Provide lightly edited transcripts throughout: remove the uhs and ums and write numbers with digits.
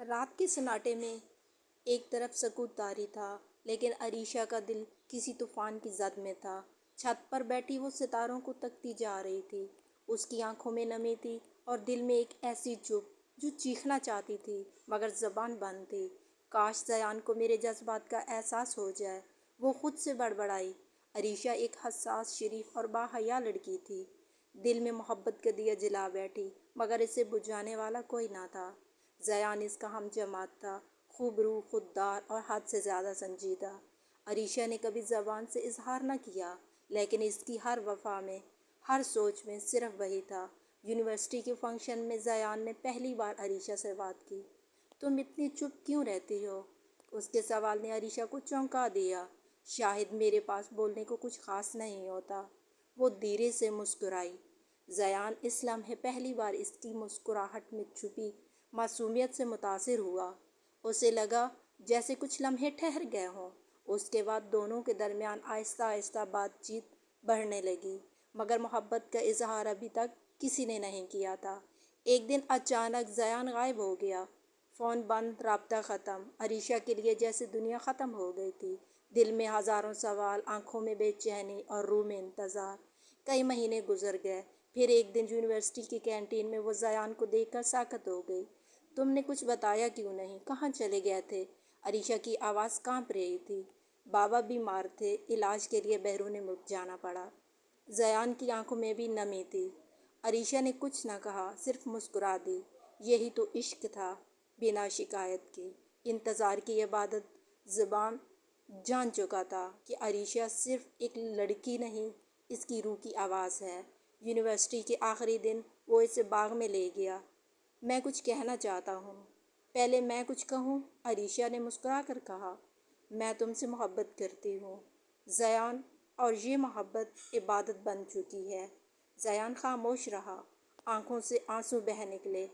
رات کے سناٹے میں ایک طرف سکوت طاری تھا، لیکن عریشہ کا دل کسی طوفان کی زد میں تھا۔ چھت پر بیٹھی وہ ستاروں کو تکتی جا رہی تھی۔ اس کی آنکھوں میں نمی تھی اور دل میں ایک ایسی چپ جو چیخنا چاہتی تھی مگر زبان بند تھی۔ کاش زیان کو میرے جذبات کا احساس ہو جائے، وہ خود سے بڑبڑائی۔ عریشہ ایک حساس، شریف اور باحیا لڑکی تھی۔ دل میں محبت کا دیا جلا بیٹھی مگر اسے بجھانے والا کوئی نہ تھا۔ زیان اس کا ہم جماعت تھا، خوبرو، خوددار اور حد سے زیادہ سنجیدہ۔ عریشہ نے کبھی زبان سے اظہار نہ کیا، لیکن اس کی ہر وفا میں، ہر سوچ میں صرف وہی تھا۔ یونیورسٹی کے فنکشن میں زیان نے پہلی بار عریشہ سے بات کی۔ تم اتنی چپ کیوں رہتی ہو؟ اس کے سوال نے عریشہ کو چونکا دیا۔ شاید میرے پاس بولنے کو کچھ خاص نہیں ہوتا، وہ دھیرے سے مسکرائی۔ زیان اس لمحے پہلی بار اس کی مسکراہٹ میں چھپی معصومیت سے متاثر ہوا۔ اسے لگا جیسے کچھ لمحے ٹھہر گئے ہوں۔ اس کے بعد دونوں کے درمیان آہستہ آہستہ بات چیت بڑھنے لگی، مگر محبت کا اظہار ابھی تک کسی نے نہیں کیا تھا۔ ایک دن اچانک زیان غائب ہو گیا۔ فون بند، رابطہ ختم۔ عریشہ کے لیے جیسے دنیا ختم ہو گئی تھی۔ دل میں ہزاروں سوال، آنکھوں میں بے چینی اور روح میں انتظار۔ کئی مہینے گزر گئے، پھر ایک دن یونیورسٹی کی کینٹین میں وہ زیان کو دیکھ کر ساکت ہو گئی۔ تم نے کچھ بتایا کیوں نہیں؟ کہاں چلے گئے تھے؟ عریشہ کی آواز کانپ رہی تھی۔ بابا بیمار تھے، علاج کے لیے بیرون ملک جانا پڑا۔ زیان کی آنکھوں میں بھی نمی تھی۔ عریشہ نے کچھ نہ کہا، صرف مسکرا دی۔ یہی تو عشق تھا، بنا شکایت کے، انتظار کی عبادت۔ زبان جان چکا تھا کہ عریشہ صرف ایک لڑکی نہیں، اس کی روح کی آواز ہے۔ یونیورسٹی کے آخری دن وہ اسے باغ میں لے گیا۔ میں کچھ کہنا چاہتا ہوں۔ پہلے میں کچھ کہوں؟ عریشہ نے مسکرا کر کہا۔ میں تم سے محبت کرتی ہوں زیان، اور یہ محبت عبادت بن چکی ہے۔ زیان خاموش رہا، آنکھوں سے آنسو بہہ نکلے۔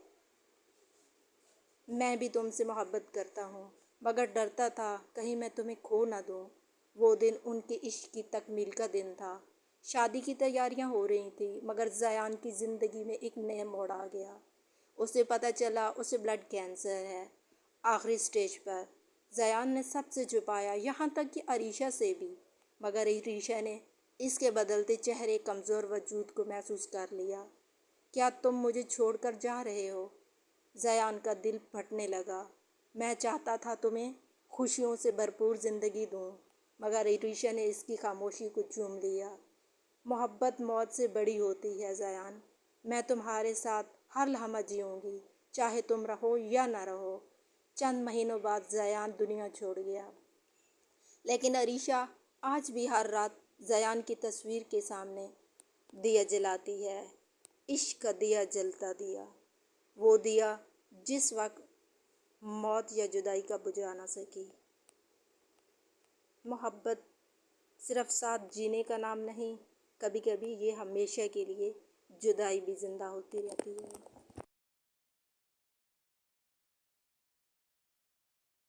میں بھی تم سے محبت کرتا ہوں، مگر ڈرتا تھا کہیں میں تمہیں کھو نہ دوں۔ وہ دن ان کے عشق کی تکمیل کا دن تھا۔ شادی کی تیاریاں ہو رہی تھیں، مگر زیان کی زندگی میں ایک نیا موڑ آ گیا۔ اسے پتہ چلا اسے بلڈ کینسر ہے، آخری سٹیج پر۔ زیان نے سب سے چھپایا، یہاں تک کہ عریشہ سے بھی، مگر عریشہ نے اس کے بدلتے چہرے، کمزور وجود کو محسوس کر لیا۔ کیا تم مجھے چھوڑ کر جا رہے ہو؟ زیان کا دل پھٹنے لگا۔ میں چاہتا تھا تمہیں خوشیوں سے بھرپور زندگی دوں، مگر عریشہ نے اس کی خاموشی کو چوم لیا۔ محبت موت سے بڑی ہوتی ہے زیان۔ میں تمہارے ساتھ ہر لمحہ جیوں گی، چاہے تم رہو یا نہ رہو۔ چند مہینوں بعد زیان دنیا چھوڑ گیا، لیکن عریشہ آج بھی ہر رات زیان کی تصویر کے سامنے دیا جلاتی ہے۔ عشق کا دیا، جلتا دیا، وہ دیا جس وقت موت یا جدائی کا بجھا نہ سکی۔ محبت صرف ساتھ جینے کا نام نہیں، کبھی کبھی یہ ہمیشہ کے لیے جدائی بھی زندہ ہوتی رہتی ہے۔